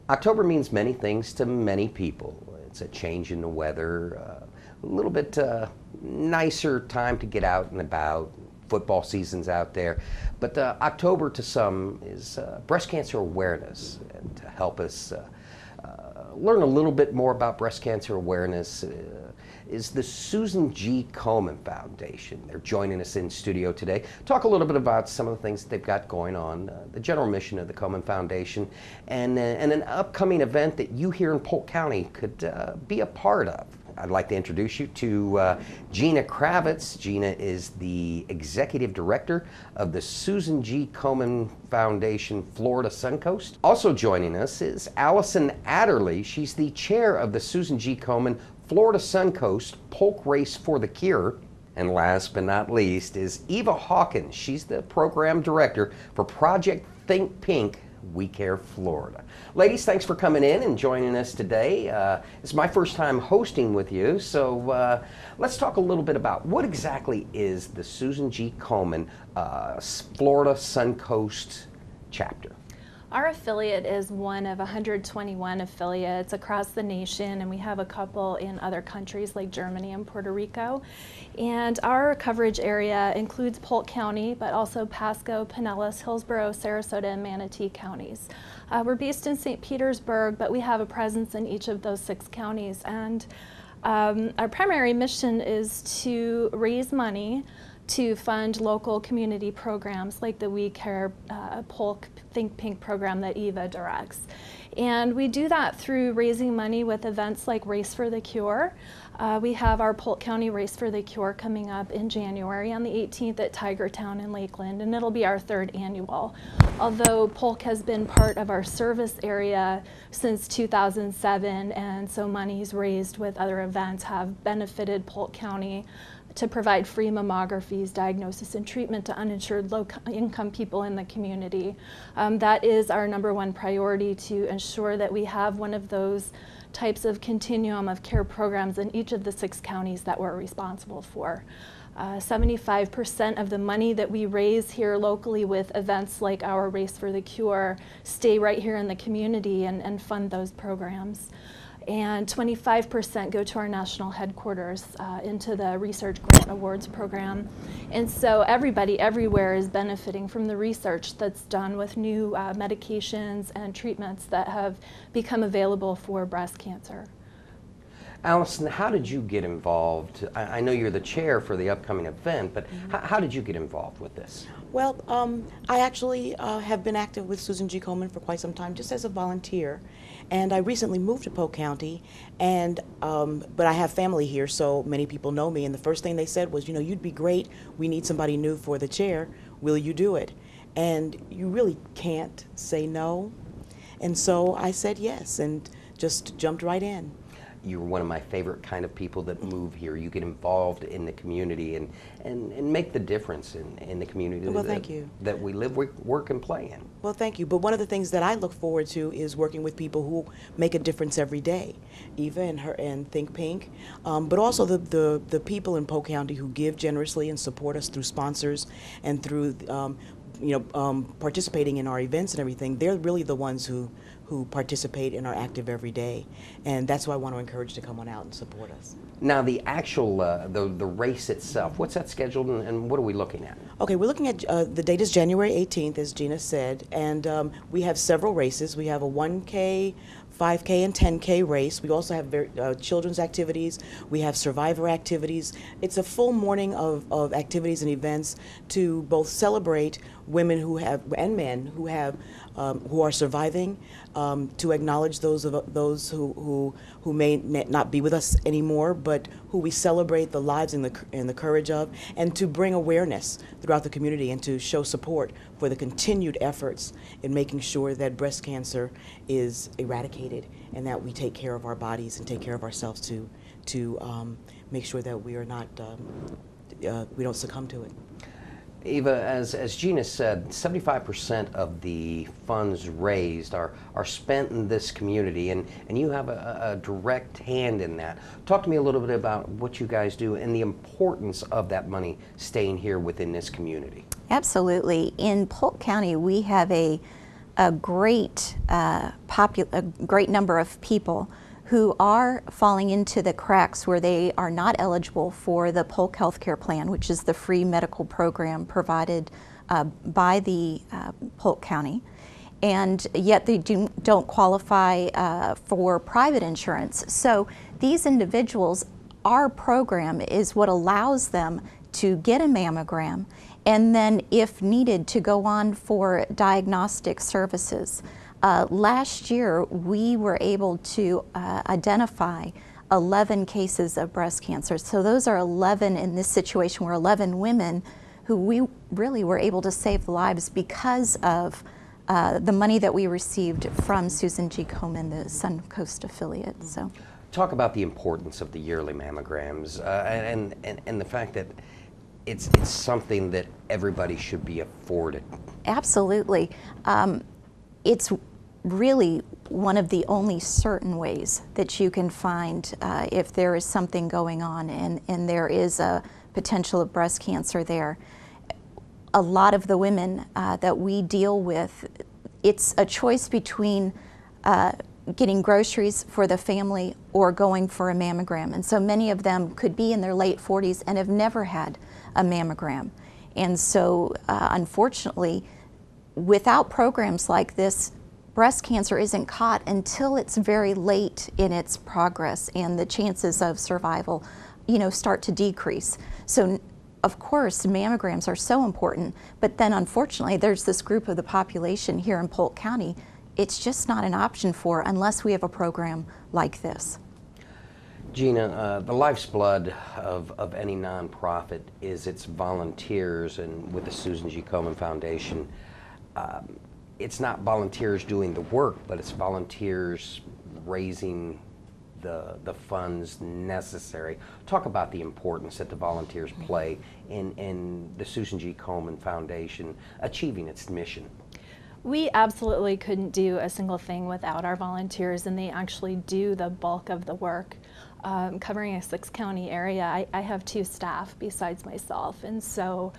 October means many things to many people. It's a change in the weather, a little bit nicer time to get out and about. Football season's out there. But October to some is breast cancer awareness. And to help us learn a little bit more about breast cancer awareness is the Susan G. Komen Foundation. They're joining us in studio today. Talk a little bit about some of the things that they've got going on, the general mission of the Komen Foundation, and an upcoming event that you here in Polk County could be a part of. I'd like to introduce you to Gina Kravitz. Gina is the Executive Director of the Susan G. Komen Foundation Florida Suncoast. Also joining us is Allison Adderley. She's the Chair of the Susan G. Komen Florida Suncoast Polk Race for the Cure. And last but not least is Eva Hawkins. She's the Program Director for Project Think Pink We Care Florida. Ladies, thanks for coming in and joining us today. It's my first time hosting with you, so let's talk a little bit about what exactly is the Susan G. Komen Florida Suncoast chapter. Our affiliate is one of 121 affiliates across the nation, and we have a couple in other countries like Germany and Puerto Rico. And our coverage area includes Polk County, but also Pasco, Pinellas, Hillsborough, Sarasota, and Manatee counties. We're based in St. Petersburg, but we have a presence in each of those 6 counties. And our primary mission is to raise money to fund local community programs like the We Care Polk Think Pink program that Eva directs. And we do that through raising money with events like Race for the Cure. We have our Polk County Race for the Cure coming up in January on the 18th at Tigertown in Lakeland, and it'll be our 3rd annual. Although Polk has been part of our service area since 2007, and so monies raised with other events have benefited Polk County to provide free mammographies, diagnosis, and treatment to uninsured low-income people in the community. That is our #1 priority, to ensure that we have one of those types of continuum of care programs in each of the 6 counties that we're responsible for. 75% of the money that we raise here locally with events like our Race for the Cure stay right here in the community and fund those programs. And 25% go to our national headquarters into the Research Grant Awards program. And so everybody everywhere is benefiting from the research that's done with new medications and treatments that have become available for breast cancer. Allison, how did you get involved? I know you're the chair for the upcoming event, but how did you get involved with this? Well, I actually have been active with Susan G. Komen for quite some time, just as a volunteer. And I recently moved to Polk County, and but I have family here, so many people know me. And the first thing they said was, you know, you'd be great. We need somebody new for the chair. Will you do it? And you really can't say no. And so I said yes, and just jumped right in. You're one of my favorite kind of people that move here. You get involved in the community and make the difference in the community that we live, work, and play in. Well, thank you. But one of the things that I look forward to is working with people who make a difference every day. Eva and Think Pink, but also the people in Polk County who give generously and support us through sponsors and through participating in our events and everything. They're really the ones who participate and are active every day, and that's why I want to encourage to come on out and support us. Now, the actual the race itself, what's that scheduled, and what are we looking at? Okay, we're looking at the date is January 18th, as Gina said, and we have several races. We have a 1K, 5K, and 10K race. We also have children's activities. We have survivor activities. It's a full morning of activities and events to both celebrate women who have and men who have who are surviving, to acknowledge those who may not be with us anymore, but who we celebrate the lives and the courage of, and to bring awareness throughout the community and to show support for the continued efforts in making sure that breast cancer is eradicated and that we take care of our bodies and take care of ourselves to make sure that we are not we don't succumb to it. Eva, as Gina said, 75% of the funds raised are spent in this community, and you have a direct hand in that. Talk to me a little bit about what you guys do and the importance of that money staying here within this community. Absolutely. In Polk County, we have a a great a great number of people who are falling into the cracks where they are not eligible for the Polk Healthcare Plan, which is the free medical program provided by the Polk County, and yet they don't qualify for private insurance. So these individuals, our program is what allows them to get a mammogram, and then if needed to go on for diagnostic services. Last year, we were able to identify 11 cases of breast cancer. So those are 11 in this situation, were 11 women who we really were able to save lives because of the money that we received from Susan G. Komen, the Suncoast affiliate. So, talk about the importance of the yearly mammograms and the fact that it's something that everybody should be afforded. Absolutely. It's really one of the only certain ways that you can find if there is something going on and there is a potential of breast cancer there. A lot of the women that we deal with, it's a choice between getting groceries for the family or going for a mammogram. And so many of them could be in their late 40s and have never had a mammogram. And so unfortunately, without programs like this, breast cancer isn't caught until it's very late in its progress, and the chances of survival, start to decrease. So, of course, mammograms are so important, but then unfortunately, there's this group of the population here in Polk County, it's just not an option for unless we have a program like this. Gina, the life's blood of any nonprofit is its volunteers, and with the Susan G. Komen Foundation, it's not volunteers doing the work, but it's volunteers raising the funds necessary. Talk about the importance that the volunteers play in the Susan G. Komen Foundation achieving its mission. We absolutely couldn't do a single thing without our volunteers, and they actually do the bulk of the work. Covering a 6-county area, I have 2 staff besides myself, and so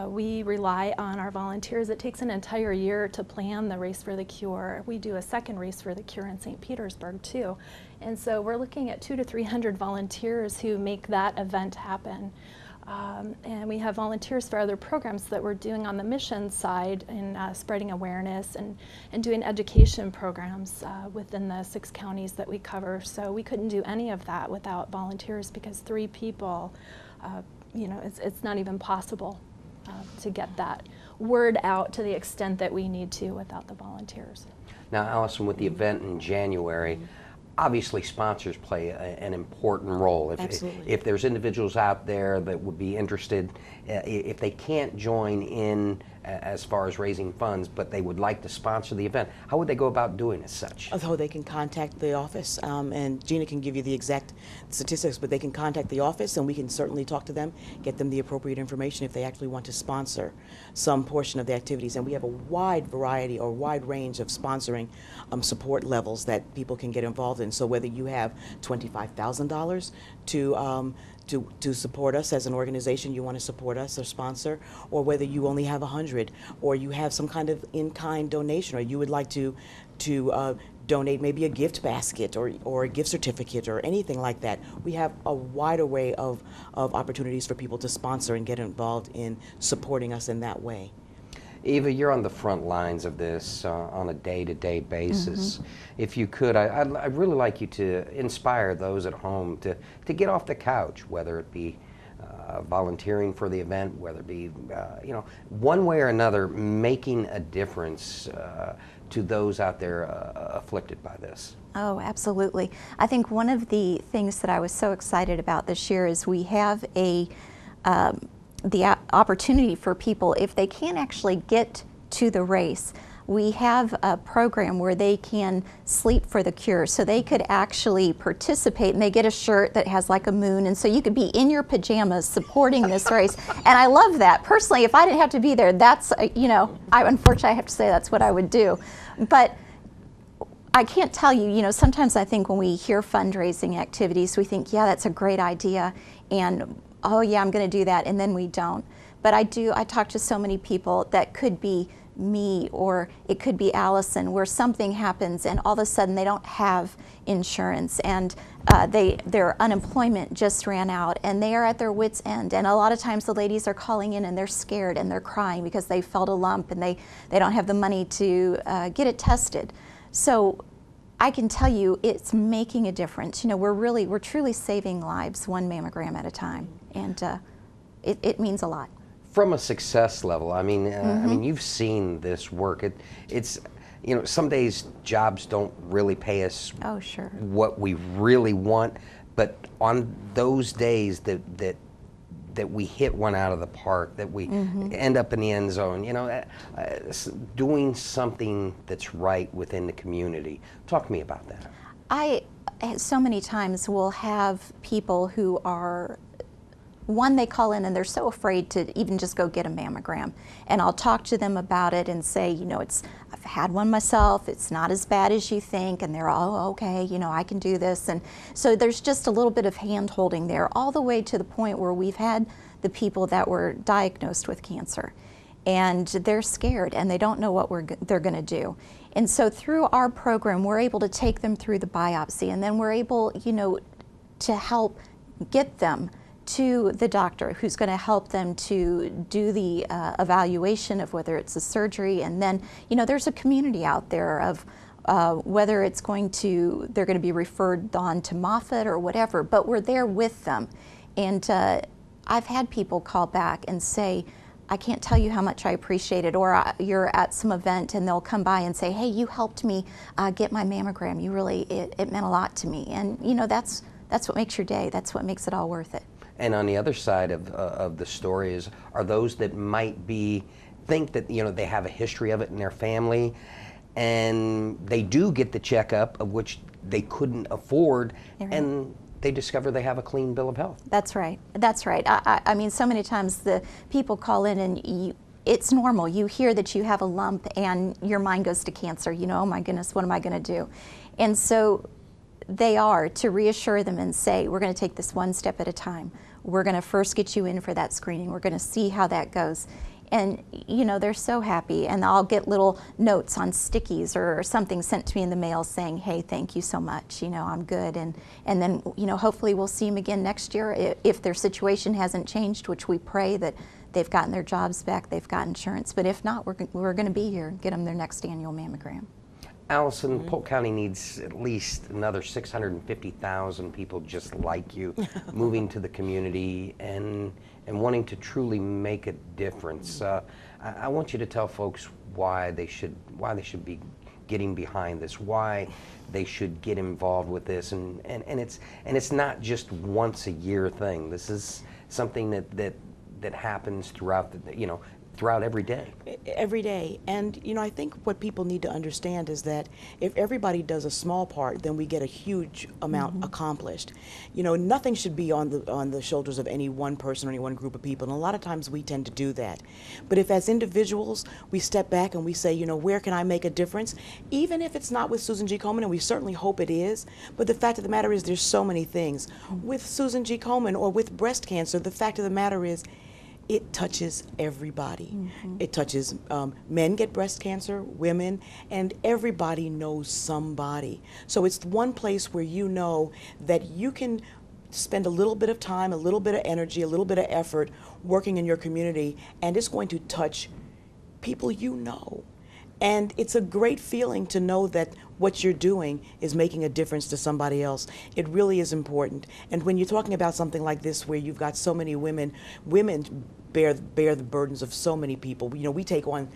we rely on our volunteers. It takes an entire year to plan the Race for the Cure. We do a second Race for the Cure in St. Petersburg too. And so we're looking at 200 to 300 volunteers who make that event happen. And we have volunteers for other programs that we're doing on the mission side in spreading awareness and doing education programs within the 6 counties that we cover. So we couldn't do any of that without volunteers, because 3 people, it's not even possible to get that word out to the extent that we need to without the volunteers. Now, Allison, with the event in January, obviously sponsors play an important role. If there's individuals out there that would be interested, if they can't join in as far as raising funds, but they would like to sponsor the event, how would they go about doing as such? Oh, they can contact the office, and Gina can give you the exact statistics, but they can contact the office and we can certainly talk to them, get them the appropriate information if they actually want to sponsor some portion of the activities. And we have a wide variety or wide range of sponsoring support levels that people can get involved in. So whether you have $25,000 to support us as an organization, you want to support us or sponsor, or whether you only have 100, or you have some kind of in-kind donation, or you would like to donate maybe a gift basket or a gift certificate or anything like that. We have a wide array of opportunities for people to sponsor and get involved in supporting us in that way. Eva, you're on the front lines of this on a day-to-day basis. If you could, I'd really like you to inspire those at home to get off the couch, whether it be volunteering for the event, whether it be, one way or another, making a difference to those out there afflicted by this. Oh, absolutely. I think one of the things that I was so excited about this year is we have the opportunity for people, if they can't actually get to the race, we have a program where they can sleep for the cure. So they could actually participate, and they get a shirt that has like a moon, and so you could be in your pajamas supporting this race. And I love that. Personally, if I didn't have to be there, that's, unfortunately I have to say that's what I would do. But I can't tell you, sometimes I think when we hear fundraising activities, we think, yeah, that's a great idea, and oh yeah, I'm going to do that, and then we don't. But I talk to so many people that could be me, or it could be Allison, where something happens and all of a sudden they don't have insurance, and their unemployment just ran out and they are at their wits' end. And a lot of times the ladies are calling in and they're scared and they're crying because they felt a lump and they don't have the money to get it tested. So I can tell you it's making a difference. You know, we're truly saving lives one mammogram at a time, and it means a lot. From a success level, I mean, you've seen this work. It's, you know, some days jobs don't really pay us what we really want, but on those days that we hit one out of the park, that we end up in the end zone, you know, doing something that's right within the community. Talk to me about that. I so many times will have people who are, one, they call in and they're so afraid to even just go get a mammogram. And I'll talk to them about it and say, you know, I've had one myself, it's not as bad as you think, and they're all, oh, okay, you know, I can do this. And so there's just a little bit of hand holding there, all the way to the point where we've had the people that were diagnosed with cancer, and they're scared and they don't know what they're going to do. And so through our program, we're able to take them through the biopsy, and then we're able, you know, to help get them to the doctor who's going to help them to do the evaluation of whether it's a surgery. And then, you know, there's a community out there of whether it's they're going to be referred on to Moffitt or whatever, but we're there with them. And I've had people call back and say, I can't tell you how much I appreciate it, or you're at some event and they'll come by and say, hey, you helped me get my mammogram. You really, it meant a lot to me. And, you know, that's what makes your day. That's what makes it all worth it. And on the other side of the story are those that might think that, you know, they have a history of it in their family, and they do get the checkup of which they couldn't afford, and they discover they have a clean bill of health. That's right. That's right. I mean, so many times the people call in and it's normal. You hear that you have a lump and your mind goes to cancer. You know, oh my goodness, what am I going to do? And so they are to reassure them and say, we're going to take this one step at a time. We're going to first get you in for that screening. We're going to see how that goes. And, you know, they're so happy. And I'll get little notes on stickies or something sent to me in the mail saying, hey, thank you so much. You know, I'm good. And then, you know, hopefully we'll see them again next year if their situation hasn't changed, which we pray that they've gotten their jobs back, they've got insurance. But if not, we're going to be here and get them their next annual mammogram. Allison, Polk County needs at least another 650,000 people just like you moving to the community and wanting to truly make a difference. I want you to tell folks why they should be getting behind this, why they should get involved with this, and it's not just once a year thing. This is something that happens throughout throughout every day. Every day. And, you know, I think what people need to understand is that if everybody does a small part, then we get a huge amount accomplished. You know, nothing should be on the shoulders of any one person or any one group of people, and a lot of times we tend to do that. But if as individuals we step back and we say, you know, where can I make a difference? Even if it's not with Susan G. Komen, and we certainly hope it is, but the fact of the matter is there's so many things. With Susan G. Komen or with breast cancer, the fact of the matter is it touches everybody. It touches, men get breast cancer, women, and everybody knows somebody. So it's one place where you know that you can spend a little bit of time, a little bit of energy, a little bit of effort working in your community, and it's going to touch people you know. And it's a great feeling to know that what you're doing is making a difference to somebody else. It really is important. And when you're talking about something like this where you've got so many women bear the burdens of so many people. You know, we take on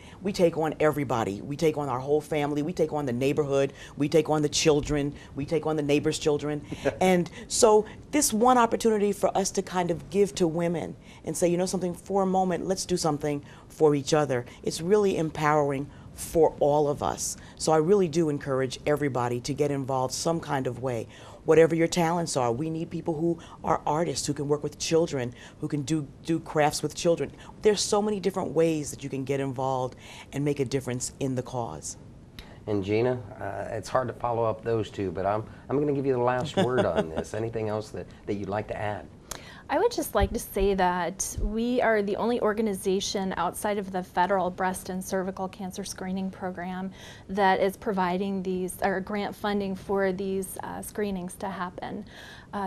everybody. We take on our whole family. We take on the neighborhood. We take on the children. We take on the neighbors' children. And so this one opportunity for us to kind of give to women and say, you know something, for a moment, let's do something for each other. It's really empowering for all of us. So I really do encourage everybody to get involved some kind of way. Whatever your talents are, we need people who are artists, who can work with children, who can do crafts with children. There's so many different ways that you can get involved and make a difference in the cause. And Gina, it's hard to follow up those two, but I'm going to give you the last word on this. Anything else that you'd like to add? I would just like to say that we are the only organization outside of the federal breast and cervical cancer screening program that is providing these, or grant funding for these screenings to happen.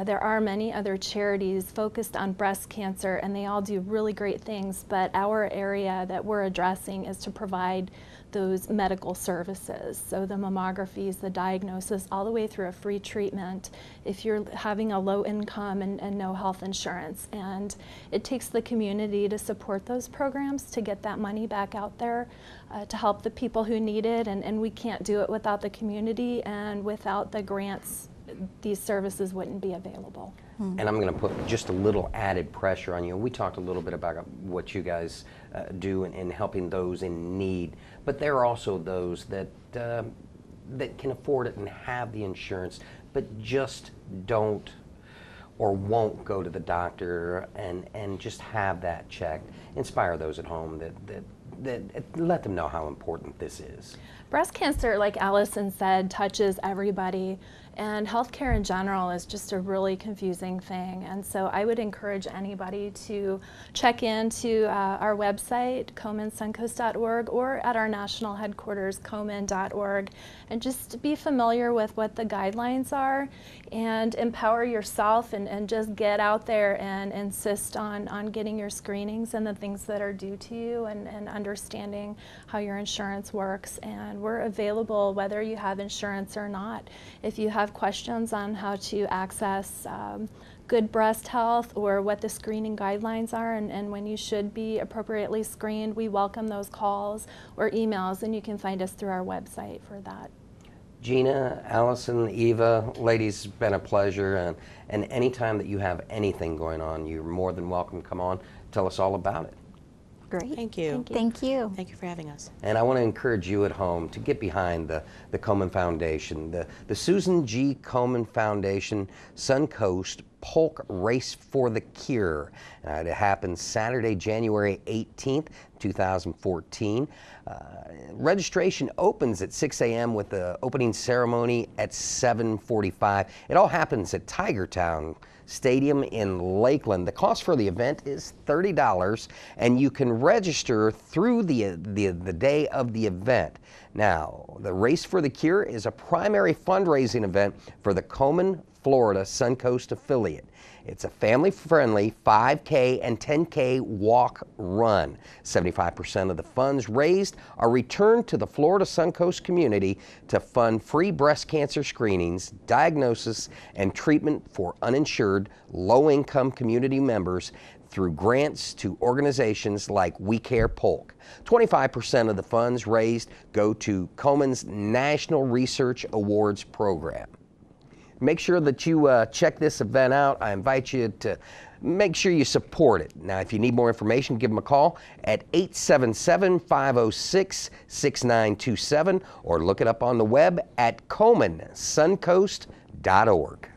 There are many other charities focused on breast cancer, and they all do really great things, but our area that we're addressing is to provide those medical services. So the mammographies, the diagnosis, all the way through a free treatment if you're having a low income and no health insurance. And it takes the community to support those programs to get that money back out there to help the people who need it. And we can't do it without the community, and without the grants, these services wouldn't be available. And I'm going to put just a little added pressure on you. We talked a little bit about what you guys do in helping those in need, but there are also those that that can afford it and have the insurance, but just don't or won't go to the doctor and just have that checked. Inspire those at home that let them know how important this is. Breast cancer, like Allison said, touches everybody, and healthcare in general is just a really confusing thing. And so I would encourage anybody to check into our website, KomenSuncoast.org, or at our national headquarters, Komen.org, and just be familiar with what the guidelines are and empower yourself, and just get out there and insist on getting your screenings and the things that are due to you, and understanding how your insurance works. And we're available whether you have insurance or not. If you have questions on how to access good breast health, or what the screening guidelines are, and when you should be appropriately screened, we welcome those calls or emails, and you can find us through our website for that. Gina, Allison, Eva, ladies, it's been a pleasure, and anytime that you have anything going on, you're more than welcome to come on, tell us all about it. Great. Thank you. Thank you. Thank you for having us. And I want to encourage you at home to get behind the Komen Foundation, the Susan G. Komen Foundation Suncoast Polk Race for the Cure. It happens Saturday, January 18th, 2014. Registration opens at 6 a.m. with the opening ceremony at 7:45. It all happens at Tigertown Stadium in Lakeland. The cost for the event is $30, and you can register through the day of the event. Now, the Race for the Cure is a primary fundraising event for the Komen, Florida Suncoast affiliate. It's a family-friendly 5K and 10K walk-run. 75% of the funds raised are returned to the Florida Suncoast community to fund free breast cancer screenings, diagnosis, and treatment for uninsured, low-income community members through grants to organizations like We Care Polk. 25% of the funds raised go to Komen's National Research Awards program. Make sure that you check this event out. I invite you to make sure you support it. Now, if you need more information, give them a call at 877-506-6927, or look it up on the web at KomenSuncoast.org.